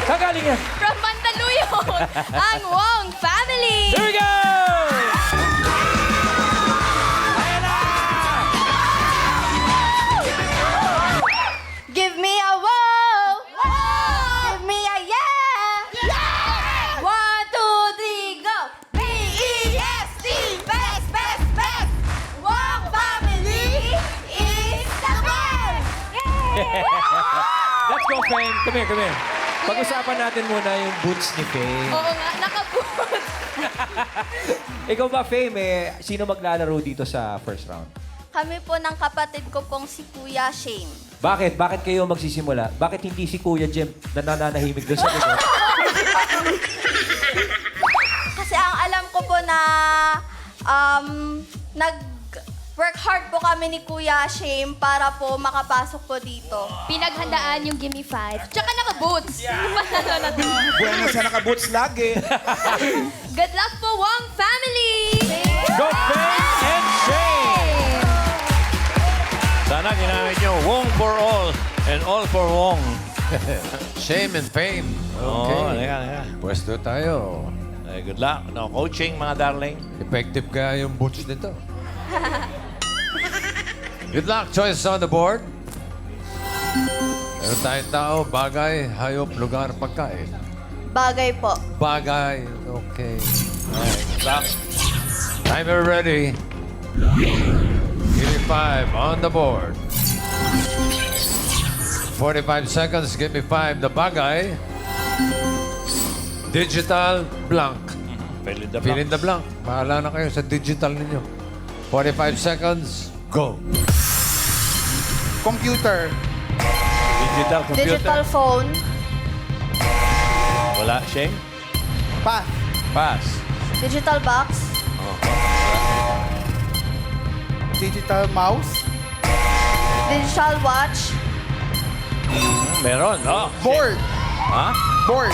Kagaling yan. From Mandaluyong, ang Wong family. Here we go! Ayan na! Give me a wow. Give me a yeah. 1, 2, 3, go. B-E-S-T. Best, best, best. Wong family is the best. Let's go, Fame. Come here, come here. Pag-usapan natin muna yung boots ni Fame. Oo nga, nakabot. Ikaw ba, Fame, sino maglalaro dito sa first round? Kami po ng kapatid ko pong si Kuya Shane. Bakit? Bakit kayo magsisimula? Bakit hindi si Kuya Jem na nananahimik doon sa likod? Kasi ang alam ko po na nag-work hard po kami ni Kuya Shane para po makapasok po dito. Pinaghandaan yung Gimme 5. Tsaka naka-boots. Panalo na to. Buwan na siya naka-boots lagi. Good luck po, Wong family! Go, Fame and Shane! Sana ginamit nyo Wong for all and all for Wong. Shame and fame. Okay. Okay. Teka. Pwesto tayo. Ay, good luck. No coaching, mga darling. Effective kaya yung boots nito. Good luck. Choice on the board. Meron tayong tao, bagay, hayop, lugar, pagkain. Bagay po. Bagay. Okay. Alright, good luck. Timer ready. Give me 5 on the board. 45 seconds. Give me 5. The bagay. Digital blank. Fill in the Fill in blanks. the blank. Bahala na kayo sa digital ninyo. 45 seconds. Go. Computer. Digital computer. Digital phone. Wala, Shane? Pa. Pass. Digital box. Digital mouse. Digital watch. Meron. Oh, Board. ha? Board.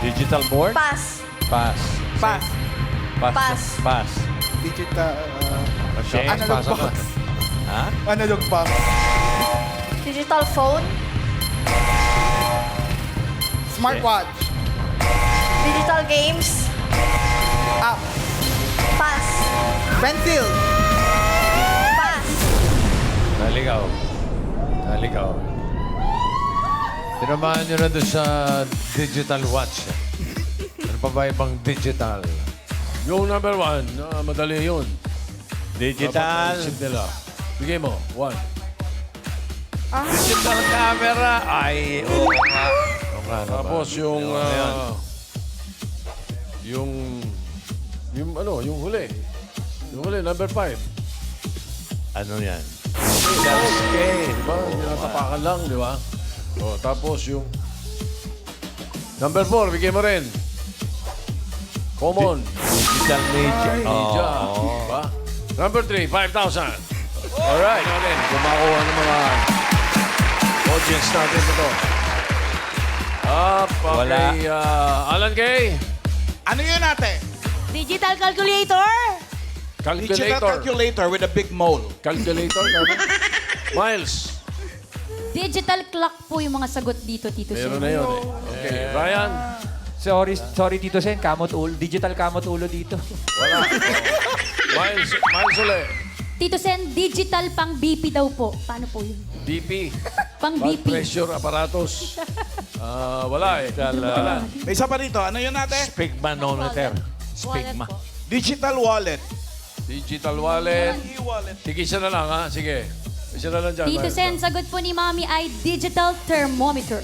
Digital board? Pass. Pass. Pass. Pass. Pass. Digital. Shane? Analog pasa ka. box. Ha? Analog box. Digital phone. Smartwatch. Digital games. App. Pass. Pencil. Pass. Naligaw. Naligaw. Tinamaan nyo na doon sa digital watch. Ano pa ba ibang digital? Yung number 1, madali yun. Digital. Papaisip nila. Bigay mo, 1. Digital camera. Ay, oo nga. Oo nga naman. Tapos yung, Yun, yung huli. Yung huli, number 5. Ano yan? Okay. Diba? Tinatapakan lang, di ba? O, tapos yung number 4, bigay mo rin. Common. Digital media. Media. Oo. Diba? Number 3, 5,000. Alright. Natin, kumakuha ng mga audience natin ito. Wala. Okay, Alan Kay. Ano yun ate? Digital calculator. Digital Calculator. calculator with a big mole. Calculator. Miles. Digital clock po yung mga sagot dito, Tito Meron Sen. na yun eh. Okay, Ryan. Sorry, Tito Sen. Kamot ulo. Digital kamot ulo dito. Wala. Miles ulit. Tito Sen, digital pang BP daw po. Paano po yun? BP. Pang Blood BP. pressure apparatus. Wala eh. Wala. May isa pa rito. Ano yun ate? Spigmanometer. Spigma. Digital wallet. Digital wallet. E-wallet. Sige, isa na lang ha. Sige. Isa na lang dyan. Tito Miles. Sen, sagot po ni Mami ay digital thermometer.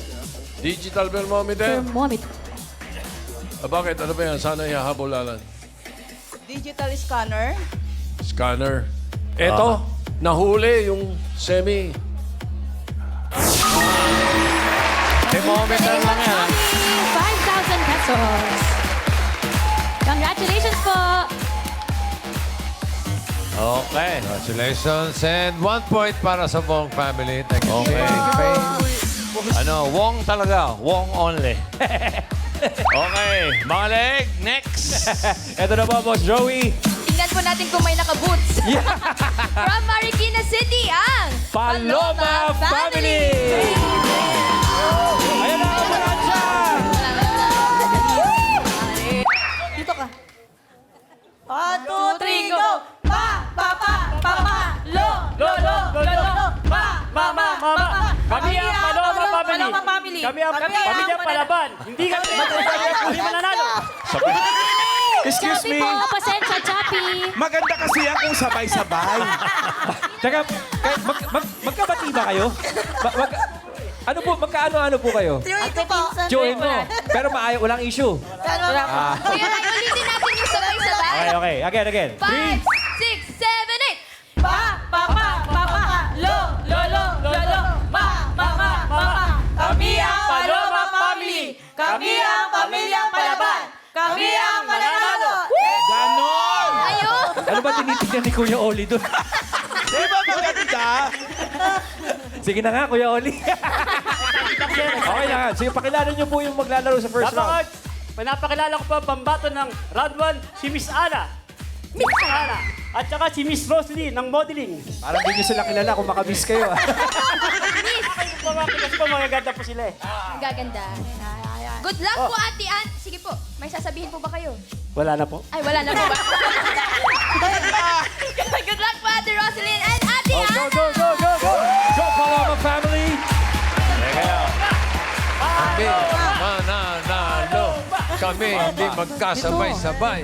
Digital thermometer. Thermometer. Bakit? Ano ba yan? Sana ihahabol, Alan. Digital scanner. Scanner. Eto, nahuli yung semi. Thermometer lang yan. Mami, 5,000 pesos. Congratulations po. Okay. Congratulations. And 1 point para sa Bong family. Thank you. Okay. Shane. Ano, Wong talaga. Wong only. Okay. Mga leg, next. Ito na po, Boss Joey. Tingnan po natin kung may naka-boots. From Marikina City, ang Paloma Family! Ayan na ang mga dyan! 1, 2, 3, go! Pa, pa, pa, pa, pa, lo, lo, lo, lo, lo, pa, mama, mama. Kami ang Paloma Family. Kami ang pamilya Palaban. Hindi kami hindi mananalo. Excuse me. Chappy po, pasensya, Chappy. Maganda kasi yan kung sabay-sabay. Teka, magkabati ba kayo? Ano po, magkaano-ano po kayo? Ito po. Join mo. Pero walang issue. Kaya ulitin natin yung sabay-sabay. Okay. Again. 5, 6, 7, 8. Pa, pa, pa, pa, pa, lo, lo, lo, lo, lo, ma, mama, mama. Kami ang Paloma Family. Kami ang pamilyang Palaban. Kami ang mananalo. Ganon! Ayun. Ano ba tinitignan ni Kuya Oli doon? Di ba maganda? Sige na nga, Kuya Oli. Okay na nga. Sige, pakilala niyo po yung maglalaro sa first round. Pinapakilala ko po ang pambato ng round 1, si Miss Ana. Miss Ana. At saka si Miss Rosalie ng modeling. Parang hindi niyo sila kilala kung makamiss kayo. Kasi po magaganda po sila eh. Gaganda. Good luck po, Ate Ann. Sige po, may sasabihin po ba kayo? Wala na po. Ay, wala na po ba? Good luck po, Ate Rosaline and Ate Ann. Go, Paloma Family! Kami mananalo. Kami hindi magkasabay-sabay.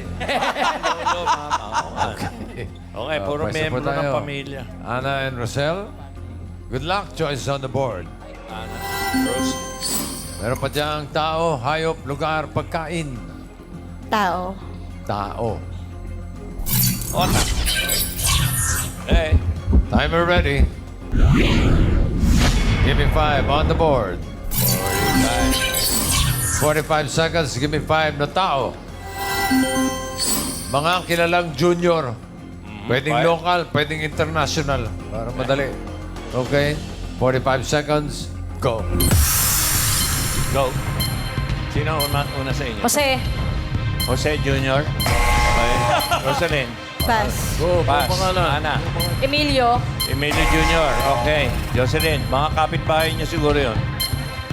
Okay, puro Pwesa po membro ng tayo. pamilya. Ana and Rosel, good luck. Choices on the board. Meron pa diyang tao, hayop, lugar, pagkain. Tao. Tao. Ota. Hey. Timer ready. Give me 5 on the board. 45 seconds. Give me 5 na tao. Mga kilalang junior. Pwedeng five. local, pwedeng international. Para madali. Okay? 45 seconds. Go. Go. Sino una sa inyo? Jose. Jose Jr. Okay. Rosaline. Pass. Go. Pass. Pangalan. Ana. Emilio. Emilio Jr. Okay. Jocelyn. Mga kapitbahay niyo siguro yun.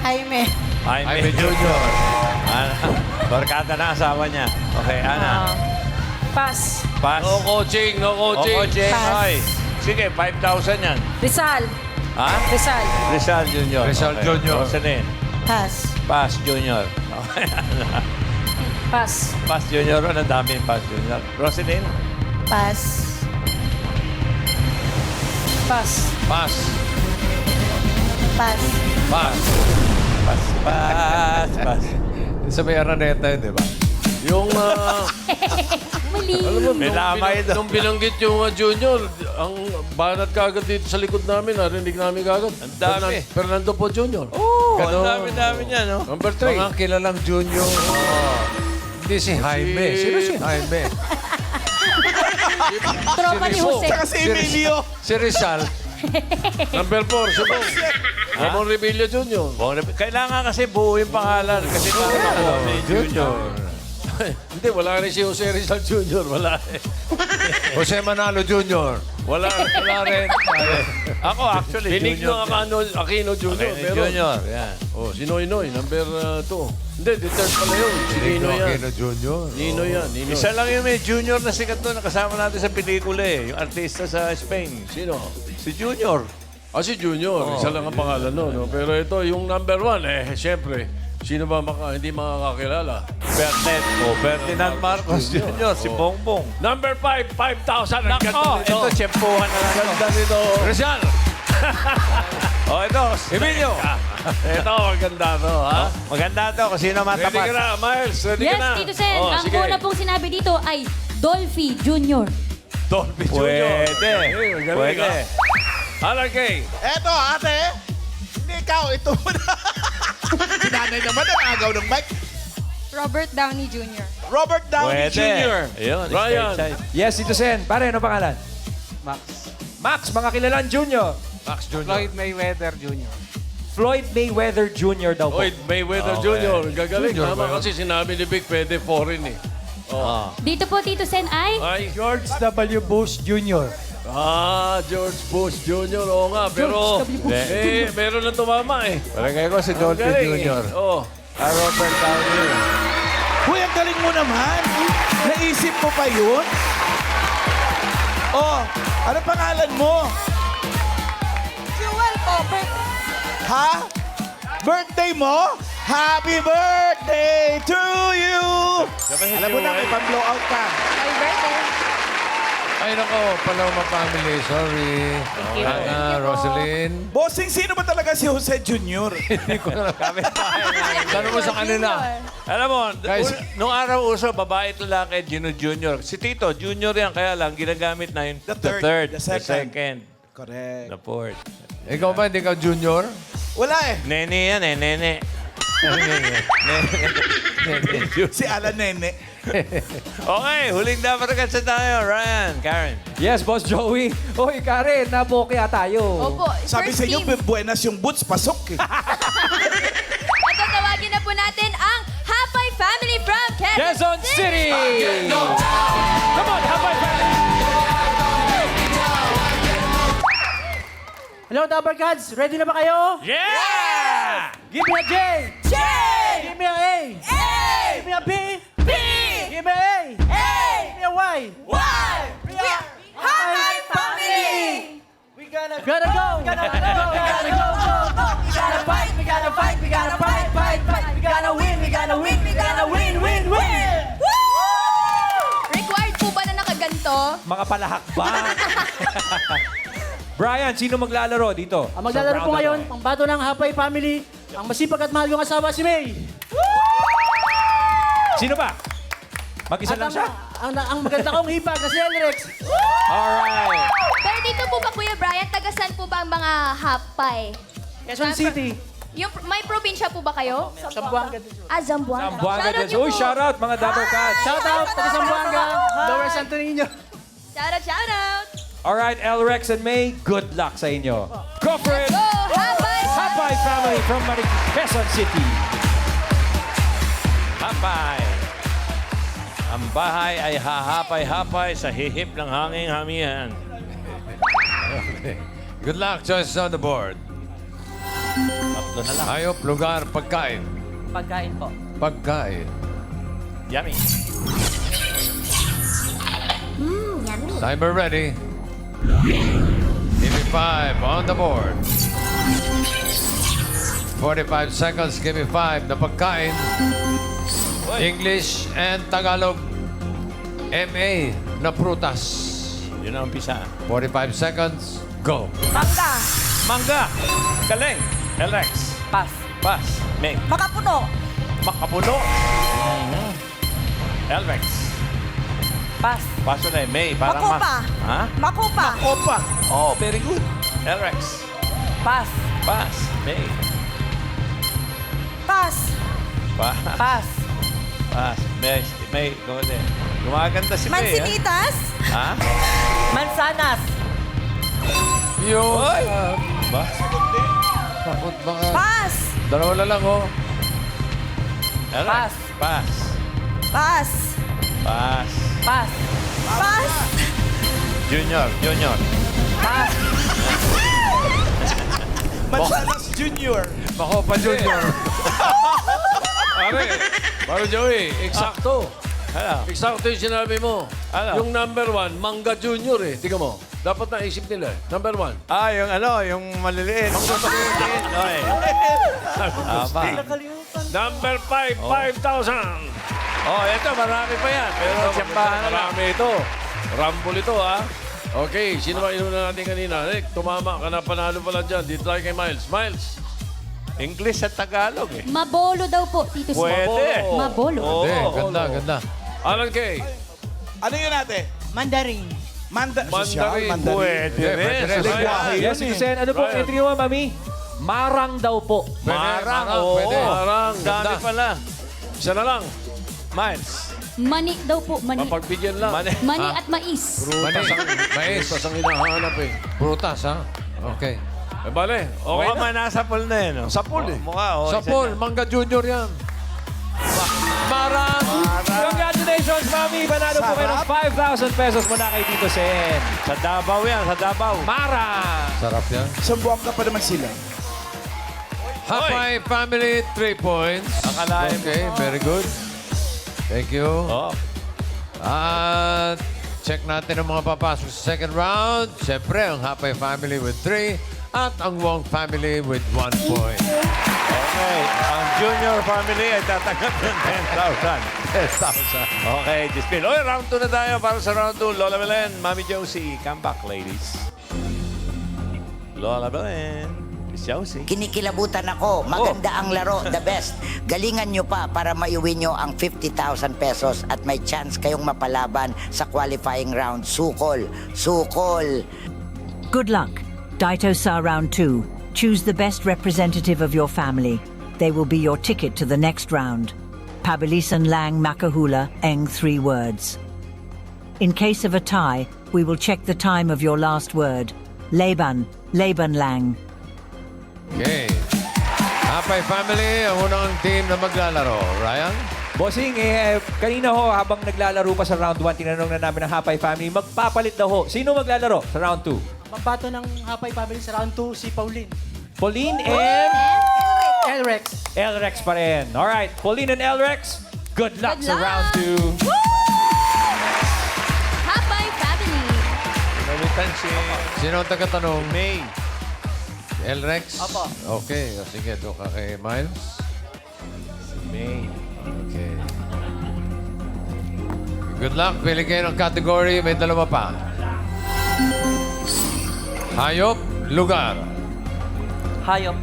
Jaime. Jaime Junior. Ana. Barkada na asawa niya. Okay, Ana. Pass. Pass. No coaching, no O, coaching. coaching. Pass. Okay. Sige, 5,000 yan. Rizal. Ha? Rizal. Rizal Jr. Rizal Jr. Rosaline. Pass. Pass Jr. Okay, Ana. Pass. Pass Jr. Ano dami yung Pass Jr. Rosaline? Pass. Pass. Pass. Pass. Pass. Pass. Pass. Pass. Sa may araneta yun, di ba? Yung, Mali. alam mo, May lamay doon. nung binanggit yung junior, ang banat kagad dito sa likod namin, narinig namin kagad. Ang dami. Fernando po Junior. Oo, ang Ganon. dami-dami niya, no? Number 3. Mga kilalang junior. Hindi si Jaime. Sino si Jaime? Tropa ni Jose. Saka si Emilio. Si Rizal. Number 4, si Bong. Ramon Revilla Junior. Kailangan kasi buo yung pangalan. Kasi may Junior. Hindi, wala rin si Jose Rizal Junior. Wala rin. Jose Manalo Junior. Wala rin. Ako actually, Benigno Junior. Aquino Junior. Okay, Pero, Junior. Yan. oh, si Noy Noy, number 2. Hindi, the third pala yun. Si Nino yan. Aquino Jr. Nino yan, Nino. Isa lang yung may Junior na sikat doon. Nakasama natin sa pelikula eh. Yung artista sa Spain. Sino? Si Junior. Si Junior. Isa lang ang pangalan nun. No? Pero ito, yung number 1, siyempre, sino ba hindi makakakilala? Ferdinand Marcos Jr. Si Bongbong. Number 5, 5,000. Ang ganda Nako, nito. ito, tsempuhan na lang. Ganda nito. Rizal. Ito. Emilio. Ito, maganda to, ha? Maganda to kasi sino Ready ka matapat. na, Miles. Ready ka Yes, na. Tito Sen. Oh, Ang sige. una pong sinabi dito ay Dolphy Jr. Dolphy Junior. Pwede. Magaling, Pwede. ha? Alan Kay. Eto, ate. Hindi ikaw, ito muna. Si nanay naman ang agaw ng mic. Robert Downey Jr. Robert Downey Pwede. Jr. Ayun, Ryan. side. Yes, Tito Sen. Pare, ano pangalan? Max. Max, mga kilalang junior. Max Junior. Floyd Mayweather Jr. Floyd Mayweather Jr. daw po. Lloyd Mayweather Okay. Jr. Gagaling. Junior Tama ba yun? kasi sinabi ni Vic, pwede foreign eh. Dito po, Tito Sen ay Ay, George W. Bush Jr. George Bush Jr. Oo nga, pero meron na tumama eh. Palagay ko si Dolphy Galing eh. Jr. Oo. Robert Downey. Uy, ang galing mo naman. Naisip mo pa yun? Oh, ano pangalan mo? Jewel po. Ha? Birthday mo? Happy birthday to you! Alam mo na, may pang-blow out ka. Happy birthday. Ay, nako, Paloma family. Sorry. Ana, Rosalyn. Bossing, sino ba talaga si Jose Jr.? Hindi ko na Tanong mo sa kanina. Alam mo, Guys. nung araw uso, babae ito lalaki, Gino Junior. Si Tito, Junior yan, kaya lang, ginagamit na yung The third, the second. Correct. the fourth. Ikaw ba, hindi ka junior? Wala eh. Nene yan eh, nene. Si Alan Nene. Okay, huling dapat agad sa tayo. Ryan, Karen. Yes, Boss Joey. Hoy, Karen, nabokya tayo. Opo, Sabi first sa inyo, team. buenas yung boots, pasok eh. At tatawagin na po natin ang Hapay Family from Quezon City! Come on, high five! Hello, Dabber Gods. Ready na ba kayo? Yeah! Give me a J. J! Give me a A. A! Give me a B. B! Give me a A. A! Give me a Y. Y! We are Happy Family! We gotta go. We gotta go. We gotta go. We gotta fight, we gotta fight, we gotta fight, fight, fight. We gotta win, we gotta win, we gotta win, win, win! Required po ba na nakaganto? Mga palahakbang. Brian, sino maglalaro dito? Ang maglalaro po ngayon, ang bato ng Hapay Family, ang masipag at mahal kong asawa si May. Sino ba? Mag-isa lang siya? Ang maganda kong hipag na si Elrex. Alright. Pero dito po ba, Kuya Brian, tagasan po ba ang mga hapay? Quezon City. Yung, may probinsya po ba kayo? Sambuanga. Zamboanga. Zamboanga Shoutout din. niyo Uy, po. shout out mga Dabber Cats. Shout out, taga Sambuanga, Lower Santo Niño. Shoutout. Alright, Elrex and May, good luck sa inyo. Go for it! Go, Hapay! Hapay family from Quezon City. Hapay. Ang bahay ay hahapay-hapay sa hihip ng hanging hamihan. Good luck, choices on the board. Tatlo na lang. Hayop, lugar, pagkain. Pagkain po. Pagkain. Yummy. Timer ready. Give me 5 on the board. 45 seconds, give me 5 na pagkain. English and Tagalog. MA na prutas. Yun ang umpisa. 45 seconds, go. Mangga! Mangga. Galing. Elrex. Pass. Pass. May. Makapuno! Makapuno. Elrex. Pass. Paso na eh. May. Parang Makupa! Ha? Makupa! Opa. Oh, very good. Elrex. Pass. Pass. May. Pass! Pass. Pass. Pass. May. Gumaganda si May. Mansinitas! Ha? Mansanas. Yun. Oy! Ba? Takot ba ka? Pass! Dalawa na lang, oh. Elrex. Pass. Pass! Pass. Pass. Pass! Junior. Mansanas Junior. Makopa Junior. Pare Joey, eksakto. Ano? Eksakto yung sinabi mo. Ano? Yung number 1, Mangga Junior eh. Tingnan mo. Dapat naisip nila eh. Number 1. Ah, yung yung maliliit. Maliliit. Oy. Tama. Number 5, 5,000. Oh, ito, marami pa yan. Pero tsambahan na lang. Marami ito. Rumble ito, ha? Okay, sino ba inuna natin kanina? Nick, tumama ka na, panalo pala dyan. Dito tayo kay Miles. Miles! English at Tagalog eh. Mabolo daw po, Tito Sir. Pwede. Mabolo. Oo. Hindi, ganda. Alan Kay. Ano yun natin? Mandarin. Mandarin. Pwede Yeah, rin. pwede rin. Sa Lengguwahe Yes, yun eh. Sen. Ano po Brian. entry mo, Mami? Marang daw po. Marang, Marang, oo. pwede. Marang, Dami ganda. pala. Isa na lang. Miles. Mani daw po, mani. Mapagbigyan lang. Mani. Mani at mais. Prutas ang, Mais. prutas ang hinahanap eh. Prutas, ha? Okay. Eh, bale, okay Mukhang na. nasa pool na yun. Oh. Sa pool eh. Mukha, oh. Sa isa Paul, na. Mangga Junior yan. Marang! Congratulations, Mami! Panalo po kayo ng 5,000 pesos muna kay Tito Sen. Sa Davao yan, sa Davao. Marang! Sarap yan. Sambuanga pa naman sila. Hapay family, 3 points. Akalain mo. Okay, very good. Thank you. Oh. At check natin ang mga papasok sa second round. Siyempre, ang Hapay family with 3 at ang Wong family with 1 point. Okay, ang junior family ay tatanggap ng 10,000. 10,000. Okay, display. Okay, round 2 na tayo para sa round 2. Lola Belen, Mami Josie, come back, ladies. Lola Belen, Miss Josie. Kinikilabutan ako. Maganda ang laro. The best. Galingan nyo pa para maiuwi nyo ang 50,000 pesos at may chance kayong mapalaban sa qualifying round. Sukol. Sukol. Good luck. Daito Sa Round 2. Choose the best representative of your family. They will be your ticket to the next round. Pabilisan lang makahula eng 3 words. In case of a tie, we will check the time of your last word. Laban lang. Okay. Hapay family, ang unang team na maglalaro. Ryan? Bossing, kanina ho, habang naglalaro pa sa round 1, tinanong na namin ang Hapay family, magpapalit daw ho. Sino maglalaro sa round 2? Pambato ng Hapay family sa round 2, si Pauline. Pauline and Elrex. Elrex pa rin. Alright, Pauline and Elrex, good luck sa round 2. Hapay family. Namitan si Sino ang taga-tanong? May. Elrex? Opo. Okay, o sige, doon ka kay Miles. May. Okay. Good luck. Pili kayo ng category. May 2 pa. Hayop, lugar. Hayop.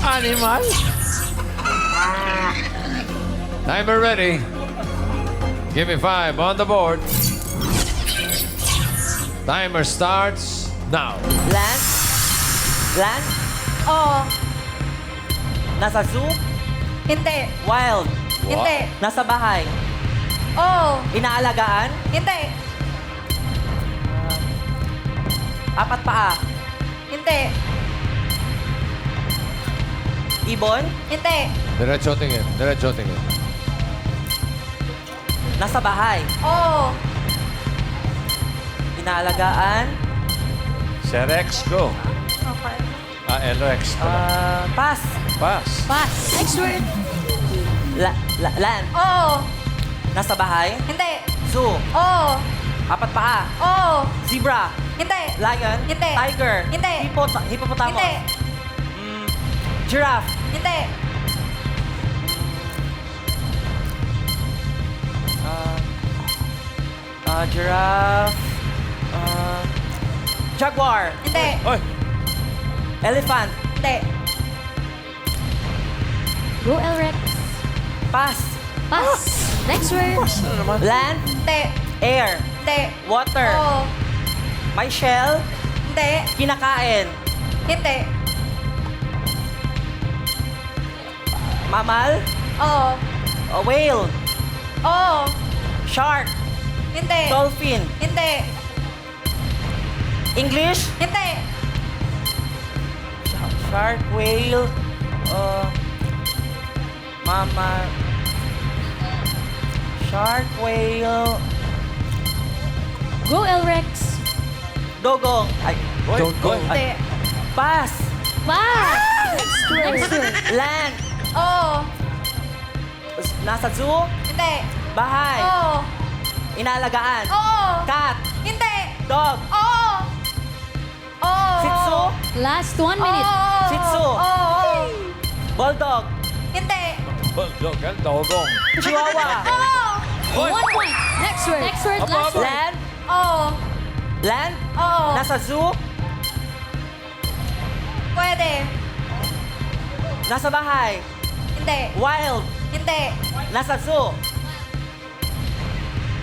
Animal. Timer ready. Give me 5 on the board. Timer starts now. Land? Land? Oo. Nasa zoo? Hindi. Wild? Hindi. Nasa bahay? Oo. Inaalagaan? Hindi. 4 paa? Hindi. Ibon? Hindi. Diretso tingin. Diretso tingin. Nasa bahay? Oo. Inaalagaan? Si Rex, go. Okay. Elrex. Pass. Pass. Pass. Next word. Land? Oo. Nasa bahay? Hindi. Zoo? Oo. 4 paa? Oo. Zebra? Hindi. Lion? Hindi. Tiger? Hindi. Hippopotamus? Hindi. Giraffe? Hindi. Giraffe? Jaguar? Hindi. Oy! Elephant? Hindi. Go Elrex. Pass. Pass. Next word. Land? Hindi. Air? Hindi. Water? Oo. May shell? Hindi. Kinakain? Hindi. Mammal? Oo. Whale? Oo. Shark? Hindi. Dolphin? Hindi. English? Hindi. Shark? Whale? Mammal? Shark? Whale? Go Elrex. Dogong? Ay, Don't go. Hindi. pass. Pass. Next word. Land? Oo. Nasa zoo? Hindi. Bahay? Oo. Inaalagaan? Oo. Cat? Hindi. Dog? Oo. Oo. Shih Tzu? Last 1 minute. Oo. Shih Tzu? Oo. Bulldog? Hindi. Bulldog, dogong. Chihuahua? Oo. 1 point. Next word. Next word. Last word. Land? Oo. Land? Oo. Nasa zoo? Pwede. Nasa bahay? Hindi. Wild? Hindi. Nasa zoo?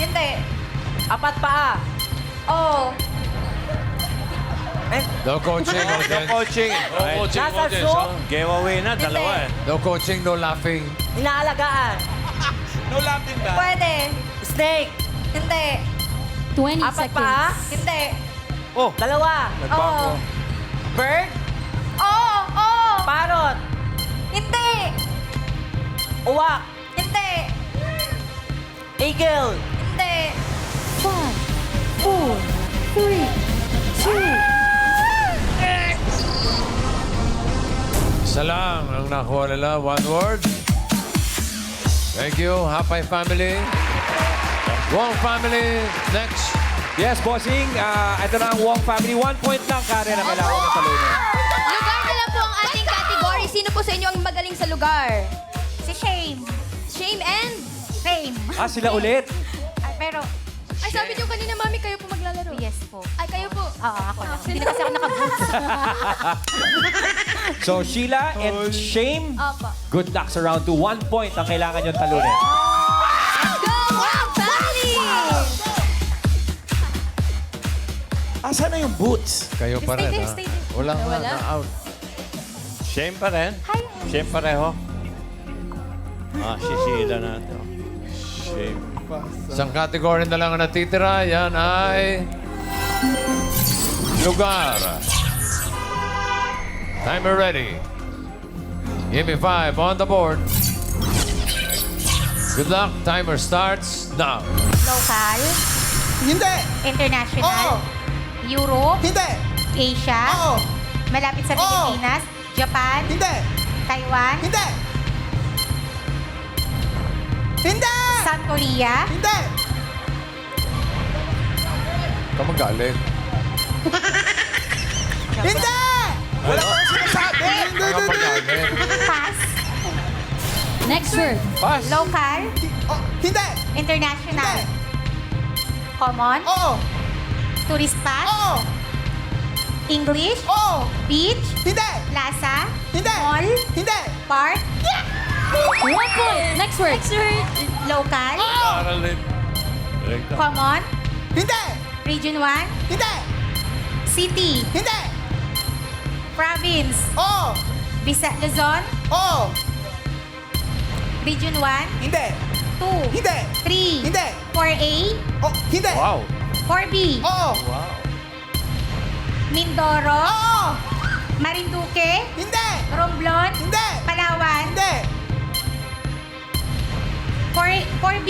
Hindi. 4 paa? Oo. No coaching, No audience. coaching. No coaching, Nasa audience. zoo? ha? Giveaway na, dalawa eh. No coaching, no laughing. Inaalagaan? No laughing ba? Pwede. Snake? Hindi. 20 4 paa? seconds. Hindi. Oh, 2? Oo. Bird? Oo. Oo. Parrot? Hindi. Uwak? Hindi. Eagle? Hindi. 5, 4, 3, 2. Isa lang ang nakuha nila. 1 word. Thank you, Hapay family. Wong family, next. Yes, bossing. Ito na ang Wong family. 1 point lang, Karen, ang kailangan ng talunin. Lugar na lang po ang ating category. Sino po sa inyo ang magaling sa lugar? Si Shame. Shame and... Fame. Sila ulit. Pero, Ay, sabi niyo kanina, Mami, kayo po maglalaro. yes po. Ay, kayo po. Oo, ako lang. Hindi na kasi ako naka-boots. So, Sheila and Shame, Apa. good luck sa round 2. 1 point ang kailangan yung talunin. Go, Wong family! Asan na yung boots? Kayo pa rin, ha? Stay there. Wala nga, Wala. na-out. Shame pa rin. Shame pareho. Si Sheila na ito. Shame. Isang category na lang ang natitira. Yan ay... lugar. Timer ready. Give me 5 on the board. Good luck. Timer starts now. Local, Hindi! international, Europe, Hindi! Asia, malapit sa Pilipinas, Japan, Hindi! Taiwan, Hindi! Hindi! South Korea, Hindi! Ikaw magaling. Hindi! Wala ko sinasabi! Ikaw magaling. pass, Next word. Pass. local, Oh, hindi! international, Hindi! common, Oo! tourist pass, Oo! English, Oo! beach, Hindi! plaza, Hindi! mall, Hindi! park, 1 point. Next word. local, Aralin. common, Hindi! region 1, Hindi! city, Hindi! province, Oo! Luzon, Oo! region 1, Hindi! 2, Hindi! 3, Hindi! 4A, Oh, hindi! Wow. 4B, Oo! Mindoro, Oo! Marinduque, Hindi! Romblon, Hindi! Palawan, Hindi! 4B,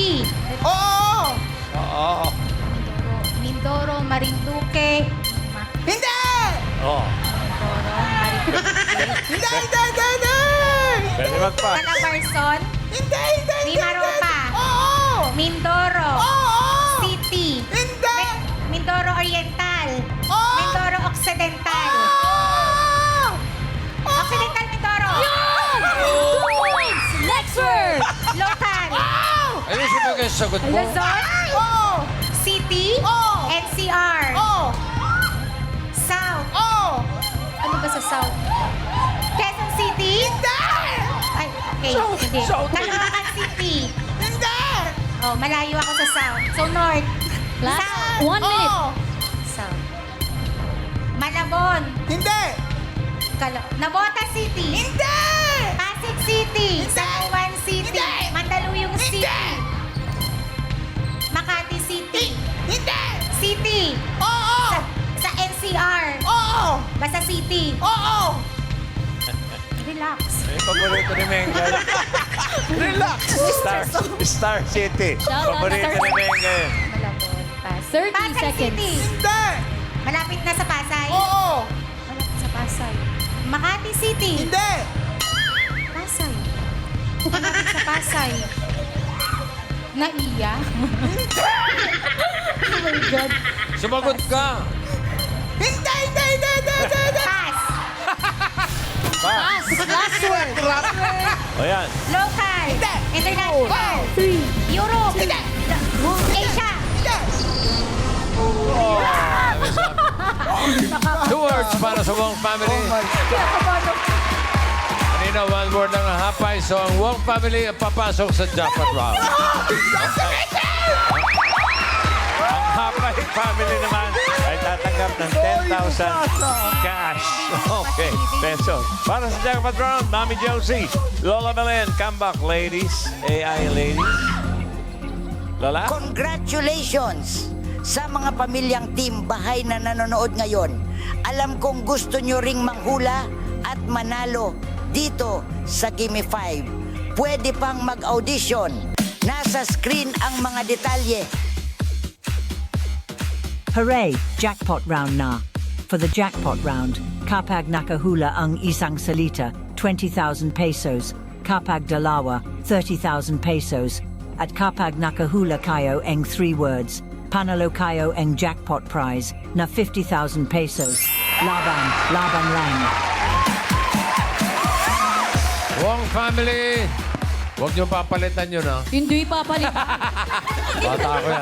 Oo! Oo. Mindoro, Marinduque, Hindi! Oh. Hindi! Hindi! Pwede mag-pass. Calabarzon, Hindi! Hindi! Mimaropa, Oo! Mindoro, Oo! City, Hindi! Mindoro Oriental, Oo! Mindoro Occidental, Oo! Occidental Mindoro, Next word. local, Ayusin mo kayo sa sagot mo. Luzon, Oo! City, Oo! NCR, Oo! South, Oo! ano ba sa South? Quezon City? Hindi! Ay, okay, hindi. Caloocan City. Hindi! Oh, malayo ako sa South. So, North. Last South. 1 minute. Oo! South. Malabon. Hindi! Nabota City. Hindi! Pasig City. San City. Hindi! Mandaluyong City. Hindi! Makati City. Hindi! City. Oo! Sa NCR. Oo! Basta City. Oo! Relax. May paborito ni Mengay. Relax! Star City. Shout out Paborito Star ni Mengay. Malabon. 30 Pasay seconds. City. Hindi! Malapit na sa Pasay. Oo! Malapit sa Pasay. Makati City. Hindi! Pasay. Malapit sa Pasay. Naiya? Oh my God. Sumagot ka. Hindi! Hindi! Pass. Pass. Last word. O yan. Local. Hindi. International. 3. Europe. Hindi. Asia. Hindi! 2 words para sa Wong family. Kanina, 1 word lang ang hapay. So, ang Wong family ang papasok sa jackpot round. Ang Hapay family naman ay tatanggap ng 10,000 cash. Okay, pesos. Para sa jackpot round, Mami Josie, Lola Belen, comeback ladies, AI ladies. Lola? Congratulations sa mga pamilyang Team Bahay na nanonood ngayon. Alam kong gusto nyo ring manghula at manalo dito sa Gimme 5. Pwede pang mag-audition. Nasa screen ang mga detalye. Hooray! Jackpot round na. For the jackpot round, kapag nakahula ang isang salita, 20,000 pesos. Kapag Dalawa, 30,000 pesos. At Kapag Nakahula kayo eng 3 words. Panalo kayo eng jackpot prize na 50,000 pesos. Laban lang. Wong family, huwag niyo papalitan yun, ha? Hindi papalit. Bata ko yan.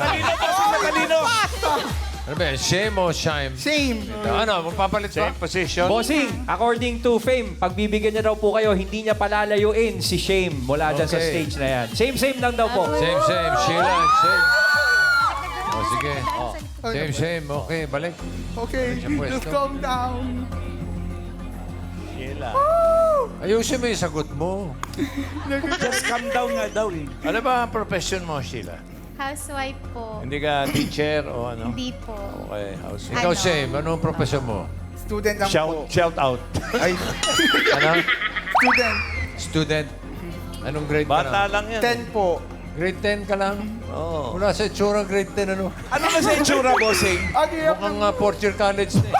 Ano ba yan? Shame o shame? Same. Ano, magpapalit ba? Same position. Bossing, according to Fame, pagbibigyan niya daw po kayo, hindi niya palalayuin si Shame mula dyan sa Okay. stage na yan. Same daw po. Same. Sheila, same. O, sige. Same. Okay, balik. Okay, Sa pwesto. just calm down. Sheila. Ayusin mo yung sagot mo. Just calm down nga daw eh. Ano ba ang profession mo, Sheila? Housewife po. Hindi ka teacher o ano? Hindi po. Okay, house. Ikaw, Shame, anong profesyon mo? Student lang po. Shout out. Ay, Ano? student. Student. Anong grade ka Bata na? lang yan. 10 po. Grade 10 ka lang? Oo. Wala sa itsura, grade 10 ano? Ano na sa itsura, bossing? Mukhang fourth year college na eh.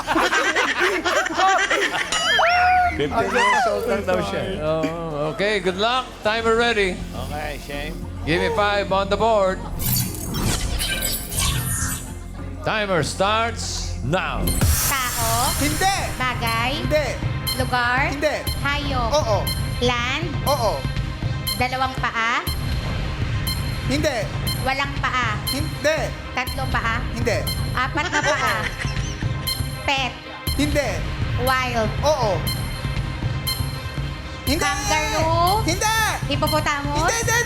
15 years old lang daw siya. Oh, okay, good luck. Timer ready. Okay, Shane. Give me 5 on the board. Timer starts now. Tao, Hindi. bagay, Hindi. lugar, Hindi. hayop, Oo. land, Oo. dalawang paa, Hindi. walang paa, Hindi. tatlo paa, Hindi. apat na paa, pet, Hindi. wild, Oo. Hindi. kangaroo, Hindi. hippopotamus, Hindi.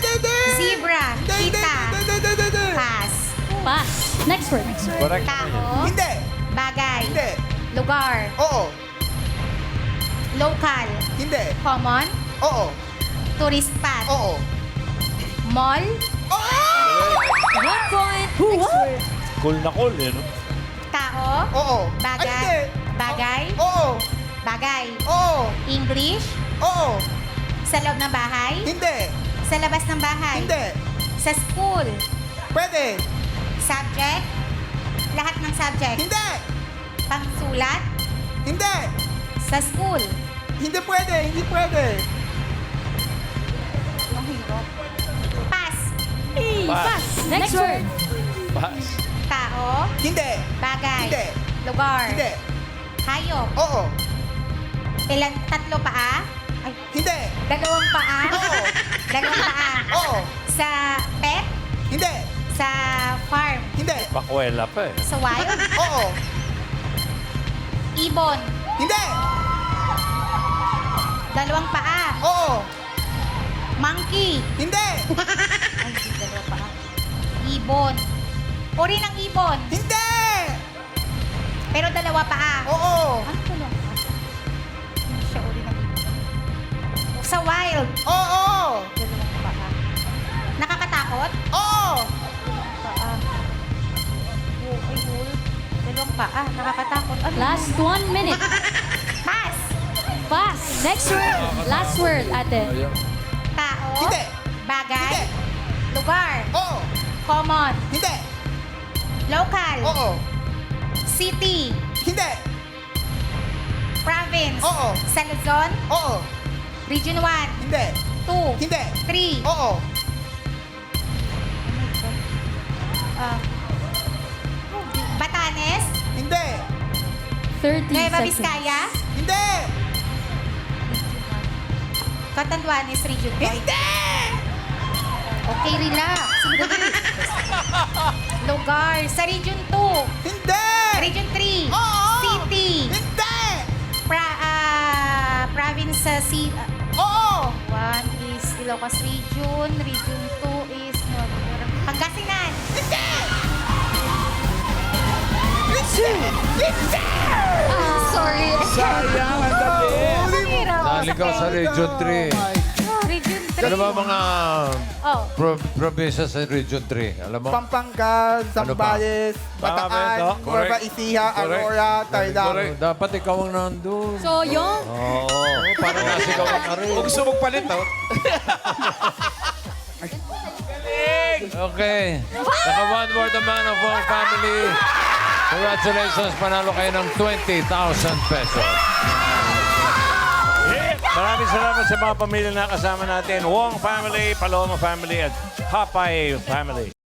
zebra, Hindi. cheetah, Hindi. pass, Pass. Next word. Correct. tao, Hindi. bagay, Hindi. lugar, Oo. local, Hindi. common, Oo. tourist spot, Oo. mall, Oo. 1 point. Next word. Cool na cool, eh, no? tao, Oo. Ay, bagay, hindi. bagay, Oo. bagay, Oo. English, Oo. sa loob ng bahay, Hindi. sa labas ng bahay, Hindi. sa school, Pwede. subject, lahat ng subject, Hindi. pangsulat, Hindi. sa school, Hindi pwede. Hindi pwede. ang hirap. Pass, Pass. Next word. Pass. tao, Hindi. bagay, Hindi. lugar, Hindi. hayop, Oo. ilan, tatlo paa, ay, Hindi. dalawang paa, Oo. dalawang paa, Oo. sa pet, Hindi. sa farm, Hindi. Bakwela pa eh. sa wild, Oo. ibon, Hindi. dalawang paa, Oo. monkey, Hindi. ay, hindi dalawang paa, ibon, uri ng ibon, Hindi. pero dalawa paa. Oo. Ano dalawang paa? Hindi siya uri ng ibon. Sa wild, Oo. dalawang paa. Nakakatakot? Oo. Paa. Oh, ay, wolf. Dalawang paa. Nakakatakot. Ano? Last 1 minute. Pass. Pass. Next word. Last word, ate. Tao. Hindi. Bagay. Hindi. Lugar. Oo. Common. Hindi. Local. Oo. City. Hindi. Province. Oo. Sa Luzon. Oo. Region 1, Hindi. 2, Hindi. 3. Oo. Batanes. Hindi. 30 Nueva seconds. Vizcaya. Hindi. Catanduanes Region 5. Hindi. Okay, relax. Sandali. Lugar. Sa Region 2. Hindi. Region 3. Oo. City. Hindi. Province sa Oo. 1 is Ilocos Region. Region 2 is Pangasinan. Hindi. Hindi. Sorry. Sayang, ang dali. Dali ka sa Region 3. Region 3. Ano ba mga Oh. probinsya sa Region 3? Alam mo? Pampanga, Ano pa? Zambales, Bataan, no? Nueva Correct. Ecija, Correct. Aurora, Tarlac. Correct. Dapat ikaw ang nandun. So, yung Oo. Para nasigaw ka rin. Kung gusto mong palit, oh. Okay. Naka one more the man of Wong family. Congratulations, panalo kayo ng 20,000 pesos. Maraming salamat sa mga pamilya na kasama natin. Wong family, Paloma family, at Hapay family.